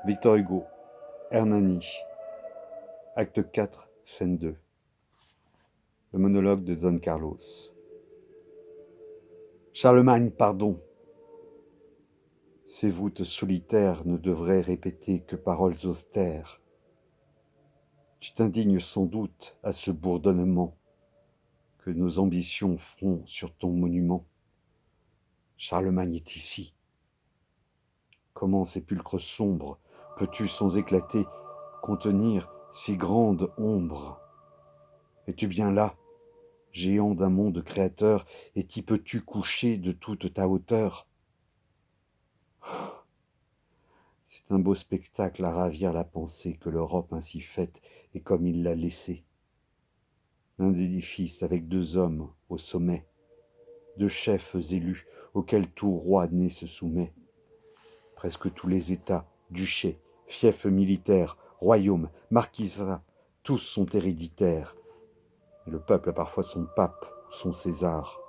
Victor Hugo, Hernani, acte 4, scène 2. Le monologue de Don Carlos. Charlemagne, pardon. Ces voûtes solitaires ne devraient répéter que paroles austères. Tu t'indignes sans doute à ce bourdonnement que nos ambitions feront sur ton monument. Charlemagne est ici. Comment, sépulcre sombre, peux-tu sans éclater contenir si grande ombre? Es-tu bien là, géant d'un monde créateur, et t'y peux-tu coucher de toute ta hauteur? C'est un beau spectacle à ravir la pensée que l'Europe ainsi faite est comme il l'a laissée. Un édifice avec deux hommes au sommet, deux chefs élus auxquels tout roi né se soumet. Presque tous les États, duchés, fiefs militaires, royaumes, marquisats, tous sont héréditaires. Et le peuple a parfois son pape, son César.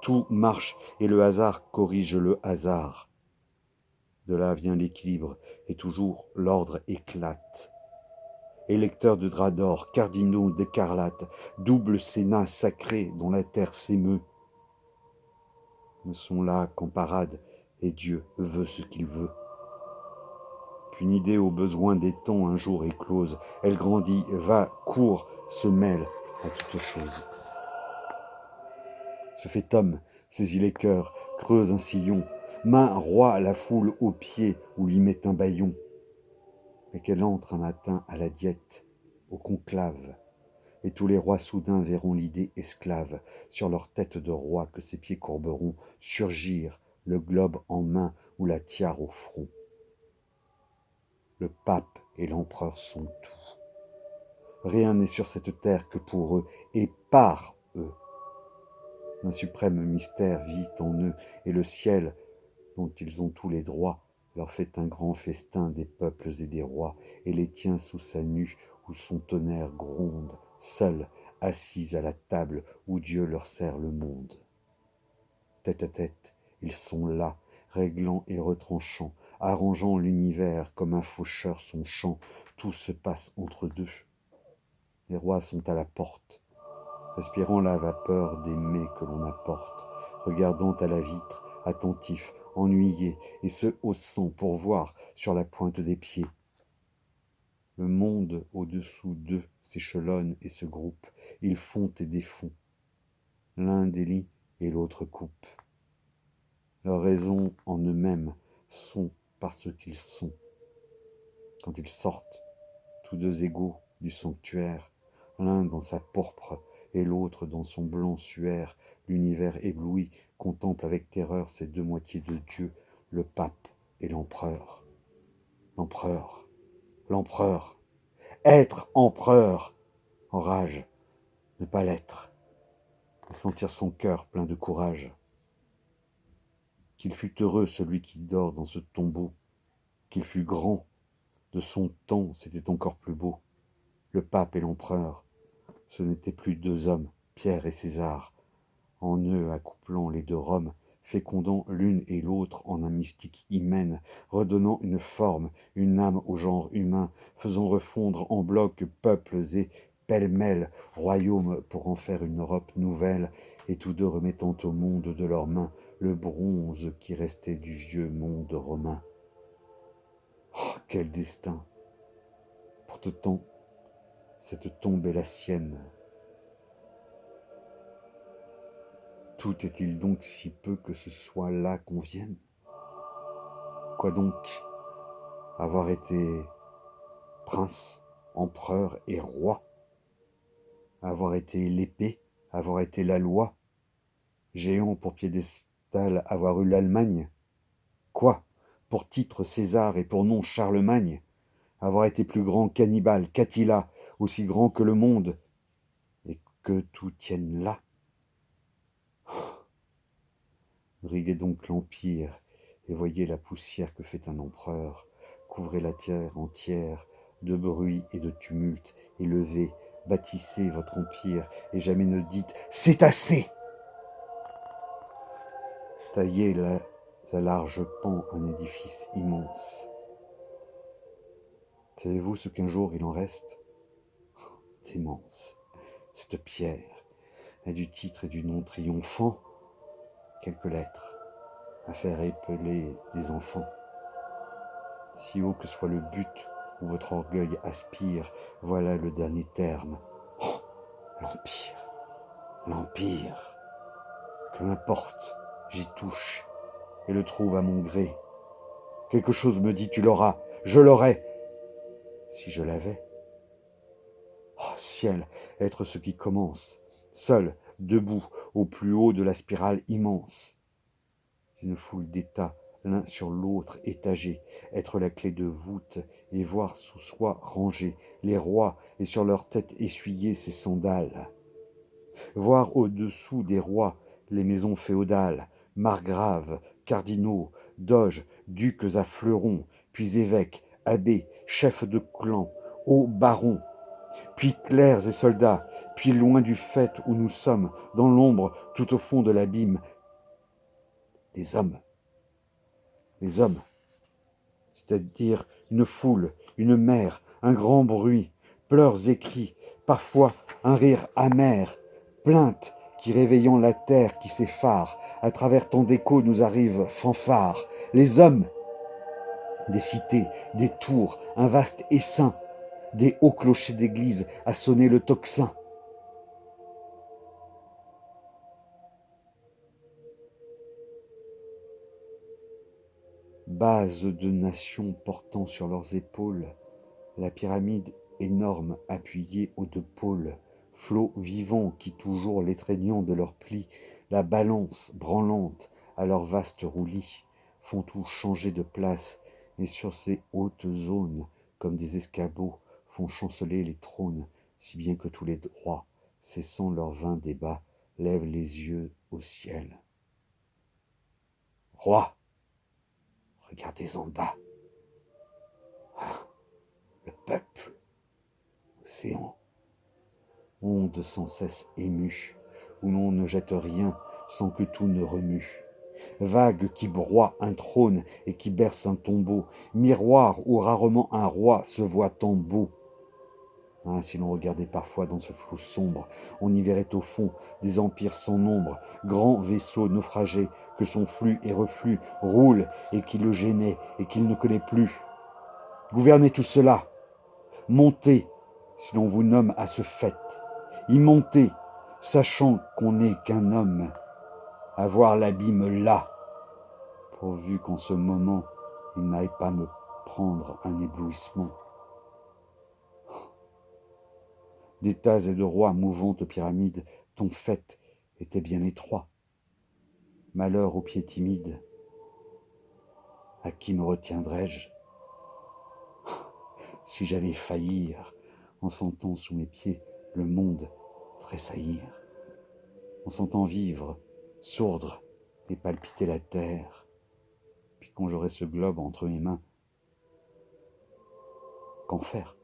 Tout marche et le hasard corrige le hasard. De là vient l'équilibre et toujours l'ordre éclate. Électeurs de drap d'or, cardinaux d'écarlate, double sénat sacré dont la terre s'émeut, ne sont là qu'en parade et Dieu veut ce qu'il veut. Qu'une idée aux besoins des temps un jour éclose, elle grandit, va, court, se mêle à toute chose. Se fait homme, saisit les cœurs, creuse un sillon, main roi la foule aux pieds ou lui met un bâillon. Mais qu'elle entre un matin à la diète, au conclave, et tous les rois soudain verront l'idée esclave, sur leur tête de roi que ses pieds courberont, surgir, le globe en main ou la tiare au front. Le pape et l'empereur sont tout. Rien n'est sur cette terre que pour eux et par eux. Un suprême mystère vit en eux, et le ciel, dont ils ont tous les droits, leur fait un grand festin des peuples et des rois, et les tient sous sa nue, où son tonnerre gronde, seuls, assis à la table où Dieu leur sert le monde. Tête à tête, ils sont là, réglant et retranchant, arrangeant l'univers comme un faucheur son champ, tout se passe entre deux. Les rois sont à la porte, respirant la vapeur des mets que l'on apporte, regardant à la vitre, attentifs, ennuyés, et se haussant pour voir sur la pointe des pieds. Le monde au-dessous d'eux s'échelonne et se groupe, ils font et défont. L'un délie et l'autre coupe. Leurs raisons en eux-mêmes sont parce qu'ils sont. Quand ils sortent, tous deux égaux du sanctuaire, l'un dans sa pourpre et l'autre dans son blanc suaire, l'univers ébloui contemple avec terreur ces deux moitiés de Dieu, le pape et l'empereur. L'empereur, l'empereur, être empereur, enrage, ne pas l'être, et sentir son cœur plein de courage. Qu'il fût heureux celui qui dort dans ce tombeau, qu'il fût grand, de son temps c'était encore plus beau. Le pape et l'empereur, ce n'étaient plus deux hommes, Pierre et César, en eux accouplant les deux Roms, fécondant l'une et l'autre en un mystique hymen, redonnant une forme, une âme au genre humain, faisant refondre en bloc peuples et pêle-mêle royaumes pour en faire une Europe nouvelle, et tous deux remettant au monde de leurs mains le bronze qui restait du vieux monde romain. Oh, quel destin! Pourtant, cette tombe est la sienne. Tout est-il donc si peu que ce soit là qu'on vienne? Quoi donc? Avoir été prince, empereur et roi? Avoir été l'épée? Avoir été la loi? Géant pour piédestal, avoir eu l'Allemagne? Quoi? Pour titre César et pour nom Charlemagne? Avoir été plus grand qu'Hannibal, qu'Attila, aussi grand que le monde, et que tout tienne là? Briguez donc l'empire, et voyez la poussière que fait un empereur. Couvrez la terre entière de bruit et de tumulte, et levez, bâtissez votre empire, et jamais ne dites « C'est assez !» Taillez là à larges pans un édifice immense. Savez-vous ce qu'un jour il en reste? D'immense, cette pierre a du titre et du nom triomphant, quelques lettres à faire épeler des enfants. Si haut que soit le but où votre orgueil aspire, voilà le dernier terme. Oh, l'Empire, l'Empire. Que m'importe, j'y touche et le trouve à mon gré. Quelque chose me dit, tu l'auras, je l'aurai, si je l'avais. Oh ciel, être ce qui commence, seul, debout, au plus haut de la spirale immense. Une foule d'états, l'un sur l'autre étagés, être la clé de voûte et voir sous soi rangés les rois et sur leur tête essuyer ses sandales. Voir au-dessous des rois les maisons féodales, margraves, cardinaux, doges, ducs à fleurons, puis évêques, abbés, chefs de clan, hauts barons, puis clercs et soldats, puis loin du fait où nous sommes, dans l'ombre, tout au fond de l'abîme, les hommes, c'est-à-dire une foule, une mer, un grand bruit, pleurs et cris, parfois un rire amer, plaintes qui réveillant la terre qui s'effare, à travers tant d'échos nous arrivent fanfares, les hommes, des cités, des tours, un vaste essaim, des hauts clochers d'église à sonner le tocsin. Base de nations portant sur leurs épaules la pyramide énorme appuyée aux deux pôles, flots vivants qui toujours l'étreignant de leurs plis, la balance branlante à leur vaste roulis, font tout changer de place, et sur ces hautes zones, comme des escabeaux, font chanceler les trônes, si bien que tous les droits, cessant leur vain débat, lèvent les yeux au ciel. Roi, regardez en bas. Ah, le peuple, océan, onde sans cesse émue, où l'on ne jette rien sans que tout ne remue. Vague qui broie un trône et qui berce un tombeau, miroir où rarement un roi se voit tant beau. Ah, si l'on regardait parfois dans ce flou sombre, on y verrait au fond des empires sans nombre, grands vaisseaux naufragés que son flux et reflux roulent et qui le gênaient et qu'il ne connaît plus. Gouvernez tout cela, montez si l'on vous nomme à ce fait, y montez, sachant qu'on n'est qu'un homme, à voir l'abîme là, pourvu qu'en ce moment il n'aille pas me prendre un éblouissement. D'états et de rois mouvantes pyramides, ton fait était bien étroit. Malheur aux pieds timides, à qui me retiendrais-je si j'allais faillir en sentant sous mes pieds le monde tressaillir, en sentant vivre, sourdre et palpiter la terre, puis quand j'aurai ce globe entre mes mains, qu'en faire?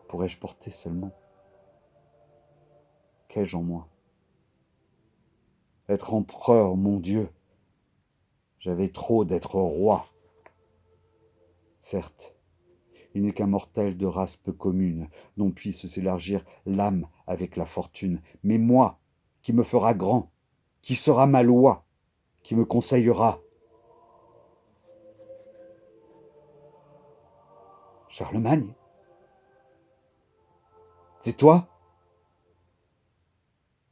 Pourrais-je porter seulement? Qu'ai-je en moi? Être empereur, mon Dieu, j'avais trop d'être roi. Certes, il n'est qu'un mortel de race peu commune, dont puisse s'élargir l'âme avec la fortune. Mais moi, qui me fera grand, qui sera ma loi, qui me conseillera? Charlemagne? C'est toi?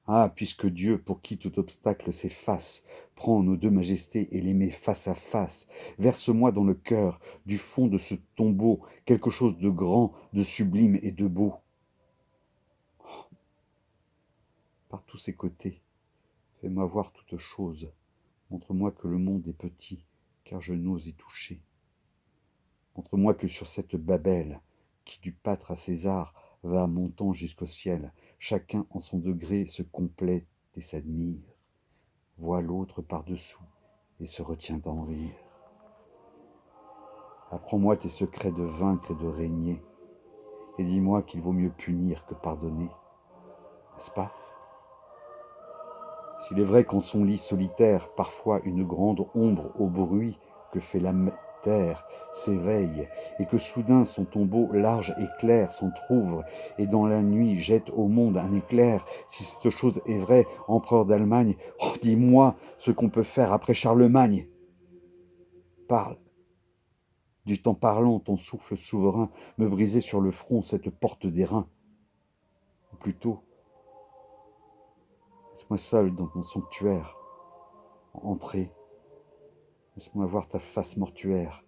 Ah, puisque Dieu, pour qui tout obstacle s'efface, prend nos deux majestés et les met face à face, verse-moi dans le cœur, du fond de ce tombeau, quelque chose de grand, de sublime et de beau. Par tous ses côtés, fais-moi voir toute chose, montre-moi que le monde est petit, car je n'ose y toucher. Montre-moi que sur cette Babel, qui du pâtre à César va montant jusqu'au ciel, chacun en son degré se complète et s'admire, voit l'autre par-dessous et se retient d'en rire. Apprends-moi tes secrets de vaincre et de régner, et dis-moi qu'il vaut mieux punir que pardonner, n'est-ce pas? S'il est vrai qu'en son lit solitaire, parfois une grande ombre au bruit que fait la terre s'éveille, et que soudain son tombeau large et clair s'entr'ouvre, et dans la nuit jette au monde un éclair, si cette chose est vraie, empereur d'Allemagne, oh, dis-moi ce qu'on peut faire après Charlemagne. Parle. Du temps parlant, ton souffle souverain me brisait sur le front cette porte d'airain. Ou plutôt, laisse-moi seul dans ton sanctuaire, entrer. Laisse-moi voir ta face mortuaire.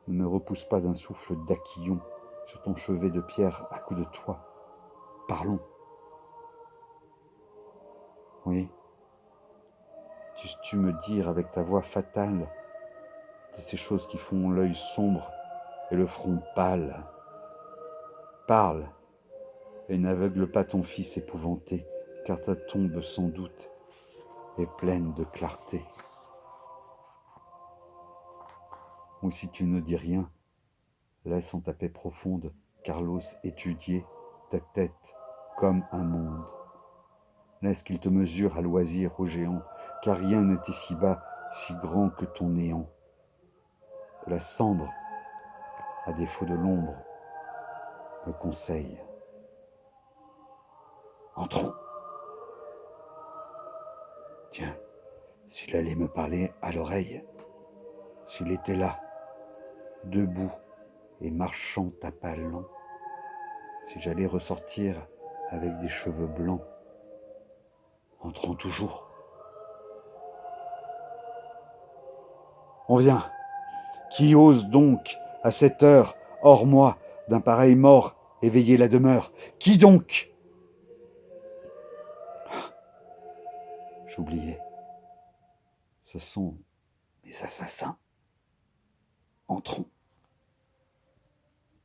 Ne me repousse pas d'un souffle d'aquillon sur ton chevet de pierre à coups de toit. Parlons. Oui, tu me dire avec ta voix fatale de ces choses qui font l'œil sombre et le front pâle. Parle et n'aveugle pas ton fils épouvanté, car ta tombe sans doute est pleine de clarté. Ou si tu ne dis rien, laisse en ta paix profonde Carlos étudier ta tête comme un monde. Laisse qu'il te mesure à loisir, ô géant, car rien n'est ici-bas si grand que ton néant. Que la cendre, à défaut de l'ombre, me conseille. Entrons. Tiens, s'il allait me parler à l'oreille, s'il était là, debout et marchant à pas lents, si j'allais ressortir avec des cheveux blancs, entrons toujours. On vient. Qui ose donc, à cette heure, hors moi, d'un pareil mort, éveiller la demeure? Qui donc? J'oubliais. Ce sont mes assassins. Entrons.